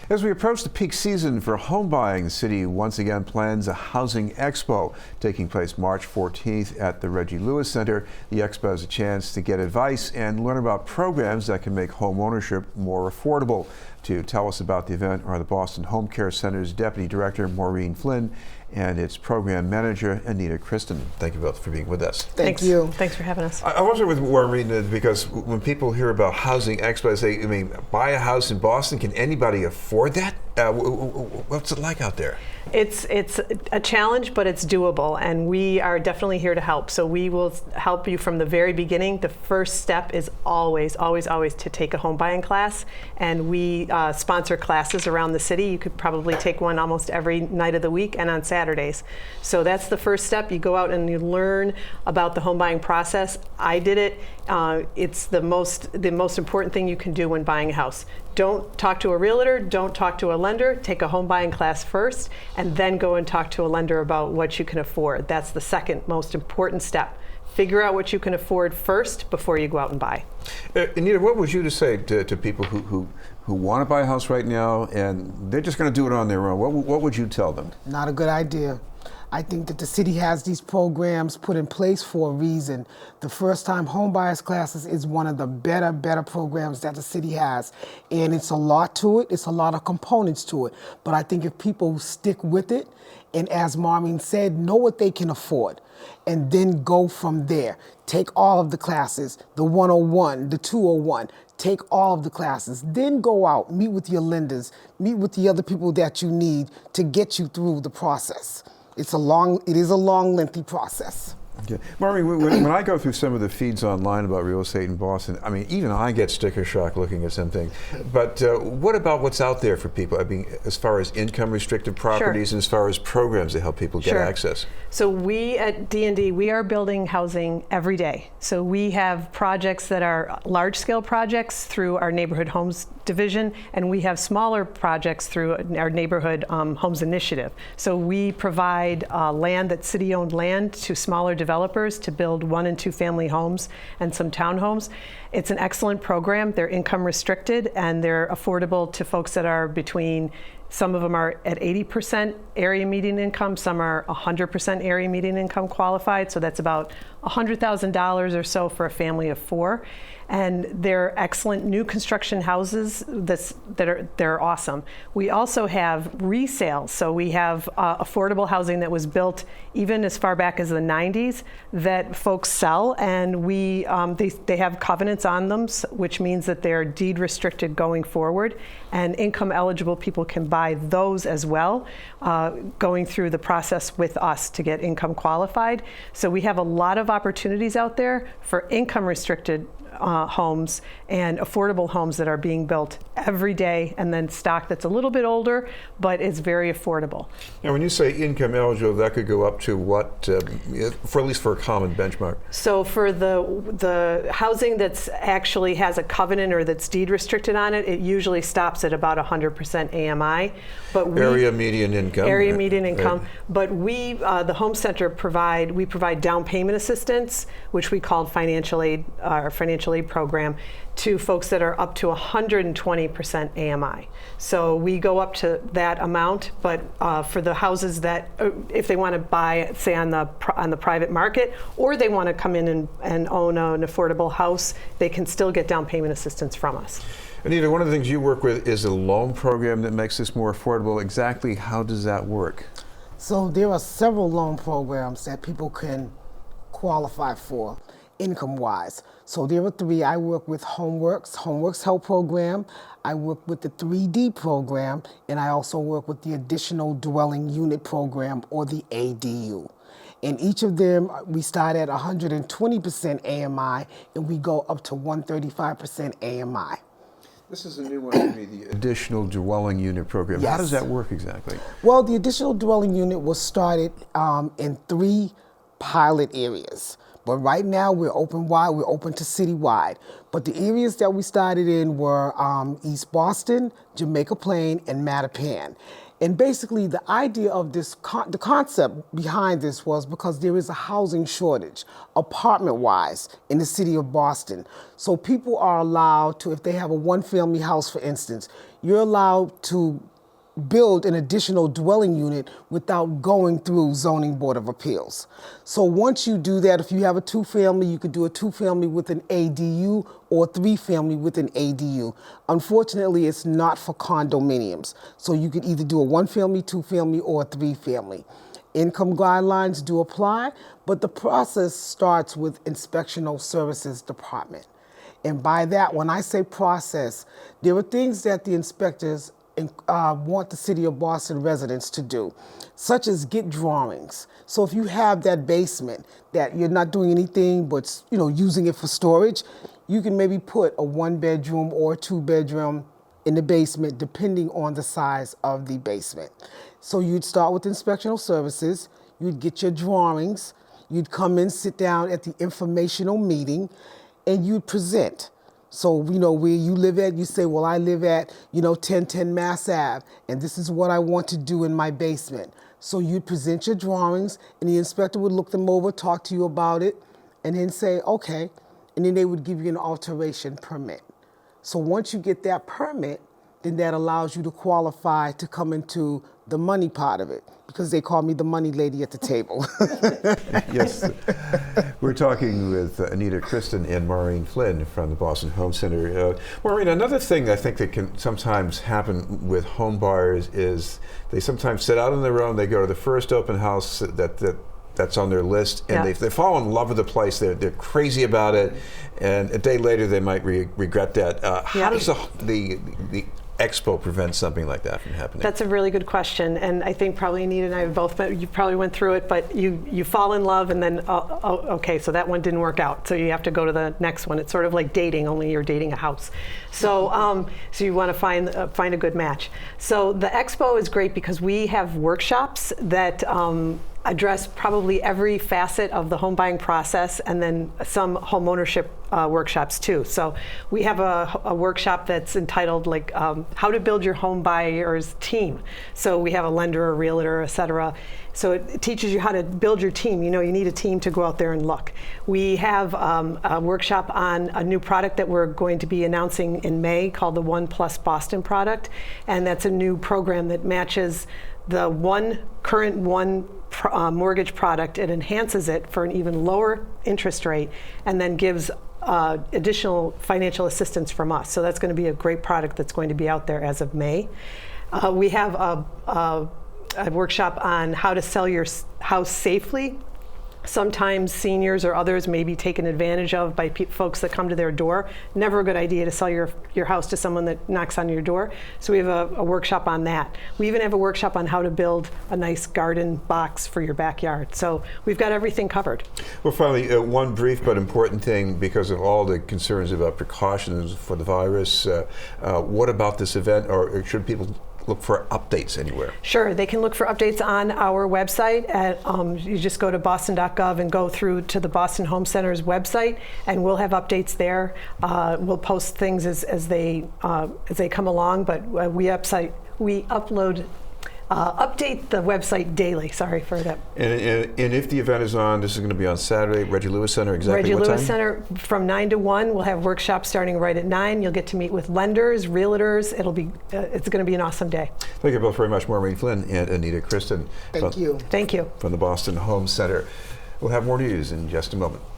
As we approach the peak season for home buying, the city once again plans a housing expo taking place March 14th at the Reggie Lewis Center. The expo is a chance to get advice and learn about programs that can make home ownership more affordable. To tell us about the event are the Boston Home Care Center's Deputy Director Maureen Flynn and its Program Manager Anita Kristen. Thank you both for being with us. Thanks you. Thanks for having us. I was with Maureen because when people hear about housing expos, they buy a house in Boston. Can anybody afford that? What's it like out there? It's a challenge, but it's doable, and we are definitely here to help. So we will help you from the very beginning. The first step is always to take a home buying class, and we sponsor classes around the city. You could probably take one almost every night of the week and on Saturdays. So that's the first step. You go out and you learn about the home buying process. I did it. It's the most important thing you can do when buying a house. Don't talk to a realtor, don't talk to a lender, take a home buying class first, and then go and talk to a lender about what you can afford. That's the second most important step. Figure out what you can afford first before you go out and buy. Anita, what would you to say to people who want to buy a house right now and they're just going to do it on their own? What would you tell them? Not a good idea. I think that the city has these programs put in place for a reason. The first time home buyers classes is one of the better programs that the city has. And it's a lot to it, it's a lot of components to it. But I think if people stick with it, and as Maureen said, know what they can afford, and then go from there. Take all of the classes, the 101, the 201, take all of the classes, then go out, meet with your lenders, meet with the other people that you need to get you through the process. It is a long, lengthy process. Okay. Maureen, when I go through some of the feeds online about real estate in Boston, even I get sticker shock looking at some things. But what about what's out there for people? As far as income restricted properties, and as far as programs that help people get access. So we at D&D, we are building housing every day. So we have projects that are large scale projects through our neighborhood homes division, and we have smaller projects through our neighborhood homes initiative. So we provide land, that's city-owned land, to smaller developers to build 1- and 2-family homes and some townhomes. It's an excellent program. They're income restricted and they're affordable to folks that are between, some of them are at 80% area median income, some are 100% area median income qualified, so that's about $100,000 or so for a family of 4. And they're excellent new construction houses they're awesome. We also have resale, so we have affordable housing that was built even as far back as the 90s that folks sell, and they have covenants on them, which means that they're deed restricted going forward, and income eligible people can buy those as well, going through the process with us to get income qualified. So we have a lot of opportunities out there for income restricted homes and affordable homes that are being built every day, and then stock that's a little bit older but is very affordable. Now when you say income eligible, that could go up to what, for at least for a common benchmark? So for the housing that's actually has a covenant or that's deed restricted on it, it usually stops at about 100% AMI. But area median income. Area median income. Right. But we, the Home Center, provide down payment assistance, which we call financial aid, our financial aid program, to folks that are up to 120% AMI. So we go up to that amount, but for the houses that, if they want to buy, say on the private market, or they want to come in and own an affordable house, they can still get down payment assistance from us. Anita, one of the things you work with is a loan program that makes this more affordable. Exactly how does that work? So there are several loan programs that people can qualify for income-wise. So there are 3. I work with Homeworks Help Program. I work with the 3D program, and I also work with the Additional Dwelling Unit Program, or the ADU. In each of them, we start at 120% AMI, and we go up to 135% AMI. This is a new one for me, the Additional Dwelling Unit Program. Yes. How does that work exactly? Well, the Additional Dwelling Unit was started in 3 pilot areas. But right now we're open wide, we're open to citywide. But the areas that we started in were East Boston, Jamaica Plain, and Mattapan. And basically the idea of this, the concept behind this was because there is a housing shortage, apartment-wise, in the city of Boston. So people are allowed to, if they have a 1-family house, for instance, you're allowed to build an additional dwelling unit without going through Zoning Board of Appeals. So once you do that, if you have a 2-family, you could do a 2-family with an ADU or a 3-family with an ADU. Unfortunately, it's not for condominiums. So you could either do a 1-family, 2-family, or a 3-family. Income guidelines do apply, but the process starts with Inspectional Services Department. And by that, when I say process, there are things that the inspectors want the City of Boston residents to do, such as get drawings. So if you have that basement that you're not doing anything but using it for storage, you can maybe put a 1-bedroom or a 2-bedroom in the basement, depending on the size of the basement. So you'd start with inspectional services, you'd get your drawings, you'd come in, sit down at the informational meeting, and you'd present. So, where you live at, you say, well, I live at, 1010 Mass Ave, and this is what I want to do in my basement. So you'd present your drawings, and the inspector would look them over, talk to you about it, and then say, okay, and then they would give you an alteration permit. So once you get that permit, then that allows you to qualify to come into the money part of it, because they call me the money lady at the table. Yes. We're talking with Anita Kristen and Maureen Flynn from the Boston Home Center. Maureen, another thing I think that can sometimes happen with home buyers is they sometimes sit out on their own, they go to the first open house that's on their list, and they fall in love with the place, they're crazy about it, and a day later they might regret that. How does the Expo prevent something like that from happening? That's a really good question, and I think probably Anita and I have both, but you probably went through it, but you fall in love and then, okay, so that one didn't work out, so you have to go to the next one. It's sort of like dating, only you're dating a house. So so you want to find a good match. So the Expo is great because we have workshops that address probably every facet of the home buying process, and then some home ownership workshops too. So we have a workshop that's entitled how to build your home buyer's team. So we have a lender, a realtor, et cetera. So it teaches you how to build your team. You need a team to go out there and look. We have a workshop on a new product that we're going to be announcing in May called the One Plus Boston product, and that's a new program that matches the current mortgage product. It enhances it for an even lower interest rate, and then gives additional financial assistance from us. So that's going to be a great product that's going to be out there as of May. We have a workshop on how to sell your house safely. Sometimes seniors or others may be taken advantage of by folks that come to their door. Never a good idea to sell your house to someone that knocks on your door. So we have a workshop on that. We even have a workshop on how to build a nice garden box for your backyard. So we've got everything covered. Well, finally, one brief but important thing, because of all the concerns about precautions for the virus, what about this event, or should people look for updates anywhere? Sure, they can look for updates on our website. You just go to boston.gov and go through to the Boston Home Center's website, and we'll have updates there. We'll post things as they come along, but we update the website daily. Sorry for that. And if the event is on, this is going to be on Saturday, Reggie Lewis Center, exactly what time? Reggie Lewis Center from 9 to 1. We'll have workshops starting right at 9. You'll get to meet with lenders, realtors. It's going to be an awesome day. Thank you both very much, Maureen Flynn and Anita Kristen. Thank you. Thank you. From the Boston Home Center. We'll have more news in just a moment.